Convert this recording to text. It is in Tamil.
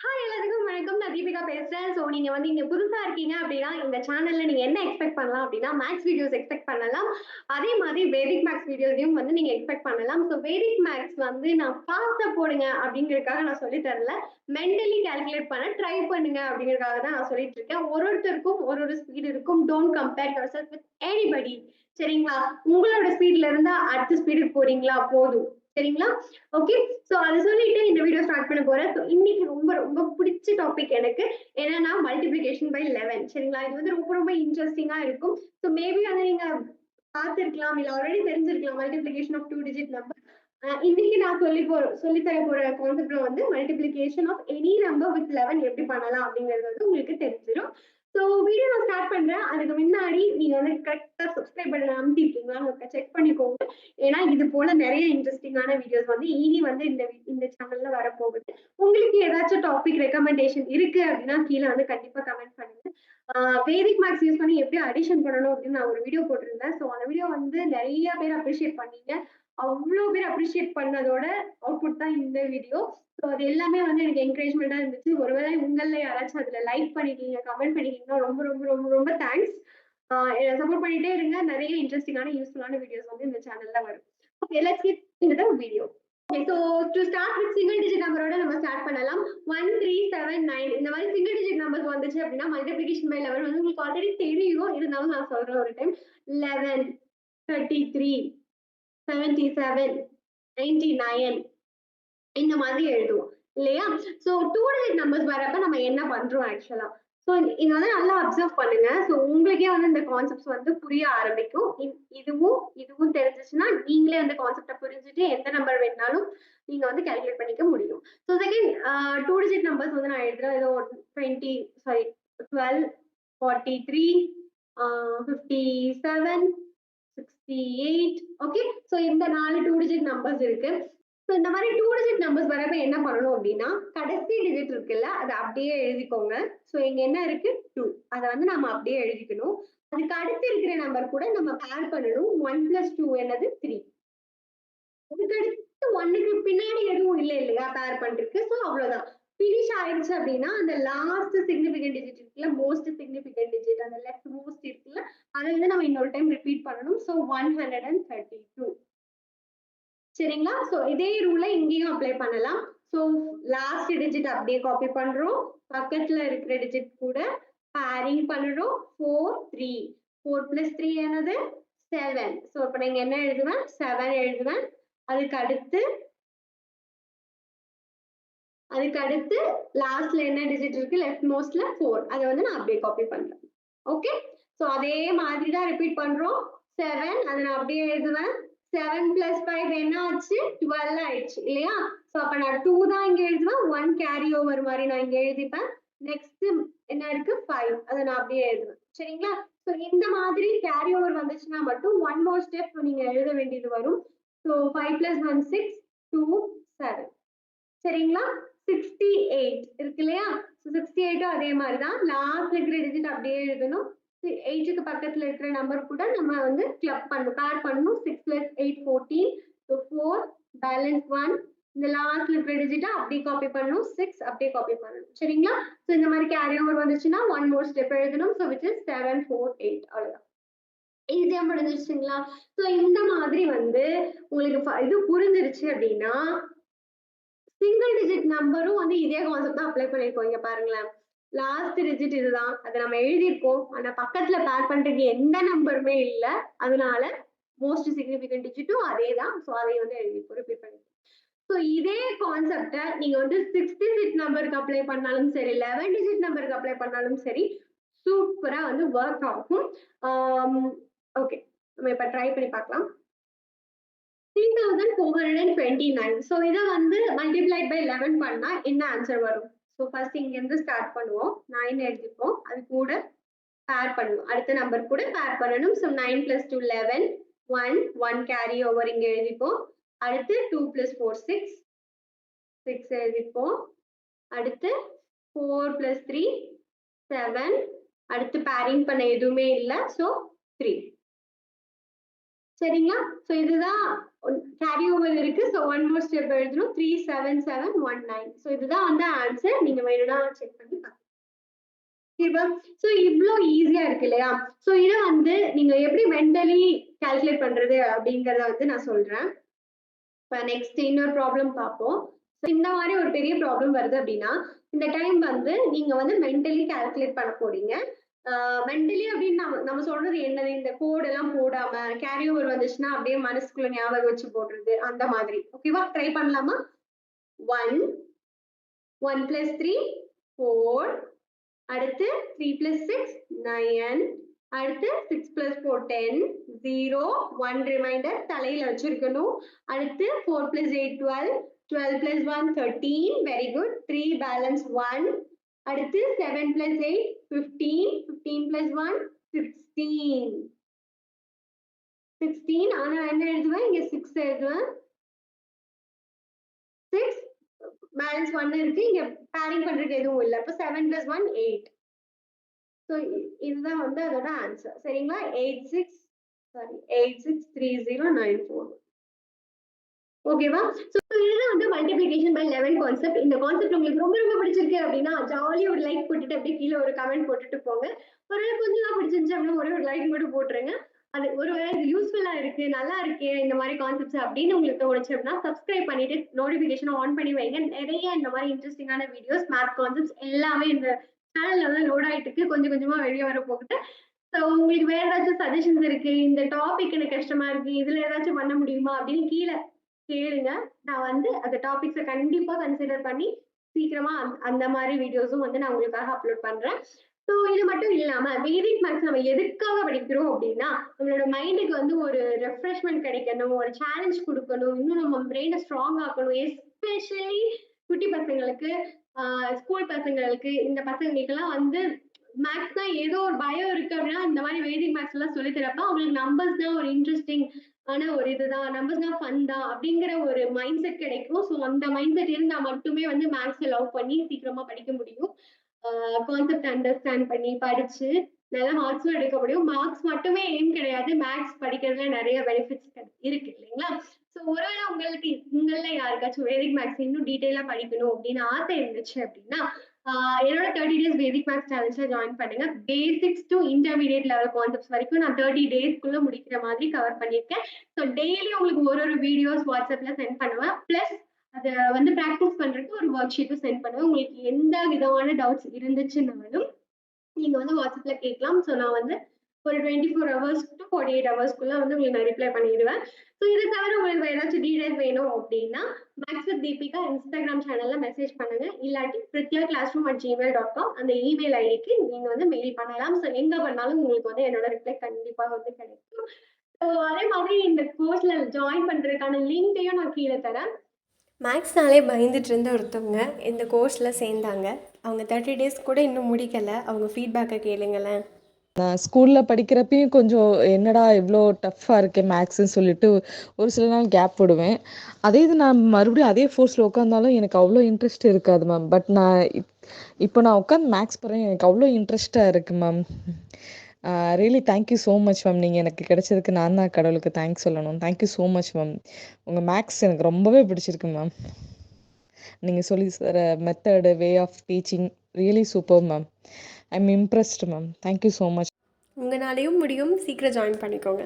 ஹாய் எல்லாத்துக்கும் வணக்கம். நான் தீபிகா பேசுறேன். ஸோ நீங்க இங்க புதுசா இருக்கீங்க அப்படின்னா, இந்த சேனல்ல நீங்க என்ன எக்ஸ்பெக்ட் பண்ணலாம் அப்படின்னா, மேத்ஸ் வீடியோஸ் எக்ஸ்பெக்ட் பண்ணலாம். அதே மாதிரி வேதிக் மேத்ஸ் வீடியோஸையும் நீங்க எக்ஸ்பெக்ட் பண்ணலாம். ஸோ வேதிக் மேத்ஸ் நான் ஃபாஸ்ட்டா போடுங்க அப்படிங்கிறதுக்காக நான் சொல்லி தரல. மென்டலி கால்குலேட் பண்ண ட்ரை பண்ணுங்க அப்படிங்கிறதுக்காக தான் நான் சொல்லிட்டு இருக்கேன். ஒருத்தருக்கும் ஒரு ஸ்பீடு இருக்கும். Don't compare yourself with anybody. சரிங்களா? உங்களோட ஸ்பீட்ல இருந்தா அடுத்த ஸ்பீடுக்கு போறீங்களா போதும். சரிங்களா? ஓகே. சோ அத சொல்லிட்டு இந்த வீடியோ ஸ்டார்ட் பண்ண போறேன். சோ இன்னைக்கு ரொம்ப ரொம்ப பிடிச்ச டாபிக் எனக்கு. என்னன்னா மல்டிப்ளிகேஷன் பை 11. சரிங்களா? இது ரொம்ப ரொம்ப இன்ட்ரஸ்டிங்கா இருக்கும். சோ மேபி நீங்க பார்த்திருக்கலாம், இல்ல ஆல்ரெடி தெரிஞ்சிருக்கலாம் மல்டிப்ளிகேஷன் ஆஃப் 2 டிஜிட் நம்பர். இன்னைக்கு நான் சொல்லி தர போற கான்செப்ட்ல multiplication of any number with 11 எப்படி பண்ணலாம் அப்படிங்கிறது உங்களுக்கு தெரிஞ்சிரும். சோ வீடியோ நான் ஸ்டார்ட் பண்றேன். அதுக்கு முன்னாடி நீங்க கரெக்ட்டா சப்ஸ்கிரைப் பட்டன் அமுத்திருக்கீங்களான்னு செக் பண்ணிக்கோங்க. ஏன்னா இது போல நிறைய இன்ட்ரெஸ்டிங்கான வீடியோஸ் இனி இந்த இந்த சேனல்ல வரப்போகுது. உங்களுக்கு ஏதாச்சும் டாபிக் ரெக்கமெண்டேஷன் இருக்கு அப்படின்னா கீழே கண்டிப்பா கமெண்ட் பண்ணுங்க. வேதிக் மேத்ஸ் யூஸ் பண்ணி எப்படி அடிஷன் பண்ணணும் அப்படின்னு நான் ஒரு வீடியோ போட்டிருந்தேன். ஸோ அந்த வீடியோ நிறைய பேர் அப்ரிஷியேட் பண்ணீங்க. அவ்வளோ பேர் அப்ரிஷியேட் பண்ணதோட அவுட்புட் தான் இந்த வீடியோ. ஸோ அது எல்லாமே எனக்கு என்கரேஜ்மெண்டா இருந்துச்சு. ஒருவேளை உங்கள யாராச்சும் அதுல லைக் பண்ணிருக்கீங்க, கமெண்ட் பண்ணிருக்கீங்கன்னா ரொம்ப ரொம்ப ரொம்ப ரொம்ப தேங்க்ஸ். சப்போர்ட் பண்ணிட்டே இருங்க. நிறைய இன்ட்ரெஸ்டிங்கான யூஸ்ஃபுல்லான வீடியோஸ் இந்த சேனல்ல வரும். Okay, let's get into the video. Okay, so to start with single digit நம்பரோட நம்ம ஸ்டார்ட் பண்ணலாம். 1 3 7 9 இந்த மாதிரி சிங்கிள் டிஜிட் நம்பர்ஸ் வந்துச்சு அப்படின்னா மல்டிப்ளிகேஷன் பை 11 உங்களுக்கு ஆல்ரெடி தெரியும். இருந்தாலும் நான் சொல்றேன் ஒரு டைம். 11 33 77 99 இந்த மாதிரி எழுதுவோம் இல்லையா? சோ 2 டிஜிட் நம்பர்ஸ் வரப்ப நம்ம என்ன பண்றோம் ஆக்சுவலா? சோ இத நல்லா அப்சர்வ் பண்ணுங்க. சோ உங்களுக்கே இந்த கான்செப்ட்ஸ் புரிய ஆரம்பிக்கும். இதுவும் தெரிஞ்சுச்சுன்னா நீங்களே அந்த கான்செப்ட்ட புரிஞ்சுட்டு எந்த நம்பர் வேணாலும் நீங்க கால்குலேட் பண்ணிக்க முடியும். சோ செகண்ட் 2 டிஜிட் நம்பர்ஸ் நான் எழுதுறேன். ஏதோ 20 சாரி 12 43 57 68 ஓகே. சோ இந்த 4 2 டிஜிட் நம்பர்ஸ் இருக்கு. சோ இந்த மாதிரி 2 டிஜிட் நம்பர்ஸ் வரப்ப என்ன பண்ணணும் அப்படின்னா, கடைசி டிஜிட் இருக்குல்ல அத அப்படியே எழுதிக்கோங்க. சோ இங்க என்ன இருக்கு 2. அத நம்ம அப்படியே எழுதிக்கணும். அதுக்கு அடுத்து இருக்கிற நம்பர் கூட நம்ம பேர் பண்ணணும். 1 + 2 என்னது 3. அதுக்கு அடுத்து 1க்கு பின்னாடி எதுவும் இல்லையா பேர் பண்றதுக்கு. சோ அவ்வளவுதான். ஃபினிஷ் ஆயிடுச்சு அப்படின்னா அந்த லாஸ்ட் சிக்னிஃபிகன்ட் டிஜிட் இருக்குல்ல, மோஸ்ட் சிக்னிஃபிகன்ட் டிஜிட் அந்த லெஃப்ட் மோஸ்ட் இருக்குல்ல, அத நம்ம இன்னொரு டைம் ரிப்பீட் பண்ணணும். சோ 132. சரிங்களா? சோ இதே ரூல இங்கேயும் அப்ளை பண்ணலாம். சோ லாஸ்ட் டிஜிட் அப்படியே காப்பி பண்றோம். பக்கத்துல இருக்கிற டிஜிட் கூட பேரிங் பண்றோம். 4 3 4 + 3 என்னது 7. சோ இப்ப நீங்க என்ன எழுதுவேன் 7 எழுதுவேன். அதுக்கு அடுத்து லாஸ்ட்ல என்ன டிஜிட் இருக்கு லெஃப்ட் மோஸ்ட்ல 4. அத நான் அப்படியே காப்பி பண்றேன். ஓகே. சோ அதே மாதிரி தான் ரிப்பீட் பண்றோம். 7 அத நான் அப்படியே எழுதுவேன். 7 + 5 என்ன ஆச்சு 12 ஆயிடுச்சு இல்லையா? சோ அப்ப நான் 2 தான் இங்க எழுதுவேன். 1 கேரி ஓவர் மாதிரி நான் இங்க எழுதிப்பேன். நெக்ஸ்ட் என்ன இருக்கு 5 அத நான் அப்படியே எழுதுவேன். சரிங்களா? சோ இந்த மாதிரி கேரி ஓவர் வந்துச்சுன்னா மட்டும் ஒன் மோர் ஸ்டெப் நீங்க எழுத வேண்டியது வரும். சோ 5 + 1 6 2 7 சரிங்களா? 68 இருக்கு இல்லையா? 68 அதே மாதிரி தான். லாஸ்ட்ல இருக்கிற டிஜிட் அப்படியே எழுதணும். 8க்கு பக்கத்துல இருக்கிற நம்பர் கூட நம்ம கிளப் பண்ணணும். பேர் பண்ணணும். 6 + 8 14. So 4 balance 1. இந்த லாஸ்ட்ல இருக்கிற டிஜிட் அப்படியே காப்பி பண்ணணும். 6 அப்படியே காப்பி பண்ணணும். சரிங்களா? சோ இந்த மாதிரி கேரி ஓவர் வந்துச்சுன்னா ஒன் மோர் ஸ்டெப் எழுதணும். சோ which is 7 4 8 அவ்வளவுதான். ஈஸியா முடிஞ்சிருச்சுங்களா? சோ இந்த மாதிரி உங்களுக்கு இது புரிஞ்சிருச்சு அப்படின்னா சிங்கிள் டிஜிட் நம்பரும் இதே கான்செப்ட் தான் அப்ளை பண்ணிருக்கோம். இங்க பாருங்களேன். லாஸ்ட் டிஜிட் இதுதான். அத நம்ம எழுதியிருக்கோம். ஆனா பக்கத்துல பேர் பண்றதுக்கு எந்த நம்பருமே இல்ல. அதனால மோஸ்ட் சிக்னிஃபிகன்ட் டிஜிட்டும் அதே தான். சோ அதை எழுதிருக்கோம். ரிப்பீட் பண்ணிருக்கோம். சோ இதே கான்செப்ட்ட நீங்க 6 டிஜிட் நம்பருக்கு அப்ளை பண்ணாலும் சரி, 11 டிஜிட் நம்பருக்கு அப்ளை பண்ணாலும் சரி, சூப்பரா வொர்க் ஆகும். ஓகே. நம்ம இப்ப ட்ரை பண்ணி பார்க்கலாம். 3429. சோ இத மல்டிப்ளைட் பை 11 பண்ணா என்ன ஆன்சர் வரும்? சோ ஃபர்ஸ்ட் இங்க இருந்து ஸ்டார்ட் பண்ணுவோம். 9 எழுதிப்போம். அது கூட பேர் பண்ணணும். அடுத்த நம்பர் கூட பேர் பண்ணணும். சோ 9 + 2 11 1 1 கேரி ஓவர் இங்க எழுதிப்போம். அடுத்து 2 + 4 6 6 எழுதிப்போம். அடுத்து 4 + 3 7 அடுத்து பேரிங் பண்ண எதுவுமே இல்ல. சோ 3 சரிங்களா? சோ இதுதான் கேரி ஓவர் இருக்கு. ஸோ ஒன் மோர் ஸ்டெப் எழுதணும். 37719. ஸோ இதுதான் வந்து ஆன்சர். நீங்க வேணும்னா செக் பண்ணி பாருங்க. ஓகேவா? ஸோ இவ்ளோ ஈஸியா இருக்கு இல்லையா? ஸோ இத வந்து நீங்க எப்படி மென்டலி கால்குலேட் பண்றது அப்படிங்கிறத வந்து நான் சொல்றேன். இப்ப நெக்ஸ்ட் இன்னொரு ப்ராப்ளம் பார்ப்போம். இந்த மாதிரி ஒரு பெரிய ப்ராப்ளம் வருது அப்படின்னா, இந்த டைம் வந்து நீங்க வந்து மென்டலி கால்குலேட் பண்ண போறீங்க. மென்டலி அப்படின்னு நம்ம சொல்றது என்னது? இந்த கோட் எல்லாம் போடாம கேரி ஓவர் வந்துச்சுன்னா அப்படியே மனசுக்குள்ள ஞாபகம் வச்சு போடுறது அந்த மாதிரி. ஓகேவா? ட்ரை பண்ணலாமா? 1 1 plus 3 4. அடுத்து 3 plus 6 9. அடுத்து 6 plus 4 10. 0 1 ரிமைண்டர் தலையில வச்சிருக்கணும். அடுத்து 4 plus 8 12. 12 plus 1 13. Very good. 3 balance 1. அடுத்து 7 plus 8 15. 15 plus 1 16. 16 ஆனா நான் என்ன எழுதுவேன்? இங்க 6 எழுதுவேன். 6 பேலன்ஸ் 1 இருக்கு. இங்க பேரிங் பண்றதுக்கு எதுவும் இல்ல. அப்ப 7 plus 1 8. ஸோ இதுதான் வந்து அதோட ஆன்சர். சரிங்களா? 863094. ஓகேவா? ஸோ இதுதான் வந்து மல்டிப்ளிகேஷன் பை 11 கான்செப்ட். இந்த கான்செப்ட் உங்களுக்கு ரொம்ப ரொம்ப பிடிச்சிருக்கு அப்படின்னா ஜாலியா ஒரு லைக் போட்டுட்டு அப்படியே கீழே ஒரு கமெண்ட் போட்டுட்டு போங்க. ஒருவேளை கொஞ்சம் தான் பிடிச்சிருந்துச்சு அப்படின்னா ஒரே ஒரு லைக் மட்டும் போட்டுருங்க. அது ஒருவேளை இது யூஸ்ஃபுல்லா இருக்கு, நல்லா இருக்கு இந்த மாதிரி கான்செப்ட்ஸ் அப்படின்னு உங்களுக்கு தோணுச்சு அப்படின்னா சப்ஸ்கிரைப் பண்ணிட்டு நோட்டிபிகேஷன் ஆன் பண்ணி வைங்க. நிறைய இந்த மாதிரி இன்ட்ரெஸ்டிங்கான வீடியோஸ், மேத் கான்செப்ட்ஸ் எல்லாமே இந்த சேனல்ல வந்து லோட் ஆயிட்டு இருக்கு. கொஞ்சம் கொஞ்சமா வெளியே வர போகுது. ஸோ உங்களுக்கு வேற ஏதாச்சும் சஜஷன்ஸ் இருக்கு, இந்த டாபிக் எனக்கு கஷ்டமா இருக்கு, இதுல ஏதாச்சும் பண்ண முடியுமா அப்படின்னு கீழே கேளுங்க. நான் வந்து அந்த டாபிக்ஸை கண்டிப்பா கன்சிடர் பண்ணி சீக்கிரமா அந்த மாதிரி வீடியோஸும் வந்து நான் உங்களுக்காக அப்லோட் பண்றேன். ஸோ இது மட்டும் இல்லாம வேதிக் மேத்ஸ் நம்ம எதுக்காக படிக்கிறோம் அப்படின்னா நம்மளோட மைண்டுக்கு வந்து ஒரு ரெஃப்ரெஷ்மெண்ட் கிடைக்கணும், ஒரு சேலஞ்ச் கொடுக்கணும், இன்னும் நம்ம பிரெயினை ஸ்ட்ராங் ஆக்கணும். எஸ்பெஷலி குட்டி பசங்களுக்கு, ஸ்கூல் பசங்களுக்கு, இந்த பசங்களுக்கெல்லாம் வந்து மேத்ஸ்னா ஏதோ ஒரு பயம் இருக்கு அப்படின்னா இந்த மாதிரி வேதிக் மேத்ஸ் எல்லாம் சொல்லி தரப்ப அவங்களுக்கு நம்பர்ஸ் தான் ஒரு இன்ட்ரெஸ்டிங் ஆன ஒரு இதுதான், நம்பர்ஸ் தான் ஃபன் தான் அப்படிங்கிற ஒரு மைண்ட் செட் கிடைக்கும். ஸோ அந்த மைண்ட் செட் இருந்தா மட்டுமே வந்து மேத்ஸை லவ் பண்ணி சீக்கிரமா படிக்க முடியும். கான்செப்ட் அண்டர்ஸ்டாண்ட் பண்ணி படிச்சு நல்ல மார்க்ஸும் எடுக்க முடியும். மார்க்ஸ் மட்டுமே எய்ம் கிடையாது. மேத்ஸ் படிக்கிறதுல நிறைய பெனிஃபிட்ஸ் இருக்கு இல்லைங்களா? ஸோ ஒருவேளை உங்களுக்கு உங்கள யாருக்காச்சும் வேதிக் மேத்ஸ் இன்னும் டீட்டெயிலா படிக்கணும் அப்படின்னு ஆசை இருந்துச்சு அப்படின்னா என்னோட 30 டேஸ் வேதிக் மேத்ஸ் சேலஞ்சில் ஜாயின் பண்ணுங்க. Basics to intermediate level concepts வரைக்கும் நான் 30 டேஸ்க்குள்ள முடிக்கிற மாதிரி கவர் பண்ணியிருக்கேன். ஸோ டெய்லி உங்களுக்கு ஒரு வீடியோஸ் வாட்ஸ்அப்ல சென்ட் பண்ணுவேன். பிளஸ் அதை வந்து ப்ராக்டிஸ் பண்றதுக்கு ஒரு ஒர்க் ஷீட்டும் சென்ட் பண்ணுவேன். உங்களுக்கு எந்த விதமான டவுட்ஸ் இருந்துச்சுன்னாலும் நீங்க வந்து வாட்ஸ்அப்ல கேட்கலாம். ஸோ நான் வந்து ஒரு 24 ஹவர்ஸ் டு 48 ஹவர்ஸ்க்குள்ள வந்து உங்களுக்கு நான் ரிப்ளை பண்ணிடுவேன். ஸோ இதை தவிர உங்களுக்கு ஏதாச்சும் டீடைல் வேணும் அப்படின்னா மேக்ஸ் வித் தீபிகா இன்ஸ்டாகிராம் சேனல்ல மெசேஜ் பண்ணுங்க. இல்லாட்டி prithya.classroom@gmail.com அந்த இமெயில் ஐடிக்கு நீங்க வந்து மெயில் பண்ணலாம். ஸோ எங்க பண்ணாலும் உங்களுக்கு வந்து என்னோட ரிப்ளை கண்டிப்பா வந்து கிடைக்கும். ஸோ அதே மாதிரி இந்த கோர்ஸ்ல ஜாயின் பண்றதுக்கான லிங்கையும் நான் கீழே தரேன். மேக்ஸ்னாலே பயந்துட்டு இருந்த ஒருத்தவங்க இந்த கோர்ஸில் சேர்ந்தாங்க. அவங்க 30 டேஸ் கூட இன்னும் முடிக்கலை. அவங்க ஃபீட்பேக்கை கேளுங்களேன். நான் ஸ்கூலில் படிக்கிறப்பையும் கொஞ்சம் என்னடா இவ்வளோ டஃப்பாக இருக்கே மேக்ஸ்ன்னு சொல்லிட்டு ஒரு சில நாள் கேப் விடுவேன். அதே இது நான் மறுபடியும் அதே ஃபோர்ஸில் உட்காந்தாலும் எனக்கு அவ்வளோ இன்ட்ரெஸ்ட் இருக்காது மேம். பட் நான் இப்போ நான் உட்காந்து மேக்ஸ் போகிறேன், எனக்கு அவ்வளோ இன்ட்ரெஸ்ட்டாக இருக்குது ma'am. Really thank you so much ma'am. நீங்கள் எனக்கு கிடைச்சதுக்கு நான் தான் கடவுளுக்கு தேங்க்ஸ் சொல்லணும். Thank you so much ma'am. உங்கள் மேக்ஸ் எனக்கு ரொம்பவே பிடிச்சிருக்கு மேம். நீங்கள் சொல்லி தர method, way of teaching really super ma'am. I am impressed ma'am. Thank you so much. உங்களாலேயும் முடியும். சீக்கிரம் ஜாயின் பண்ணிக்கோங்க.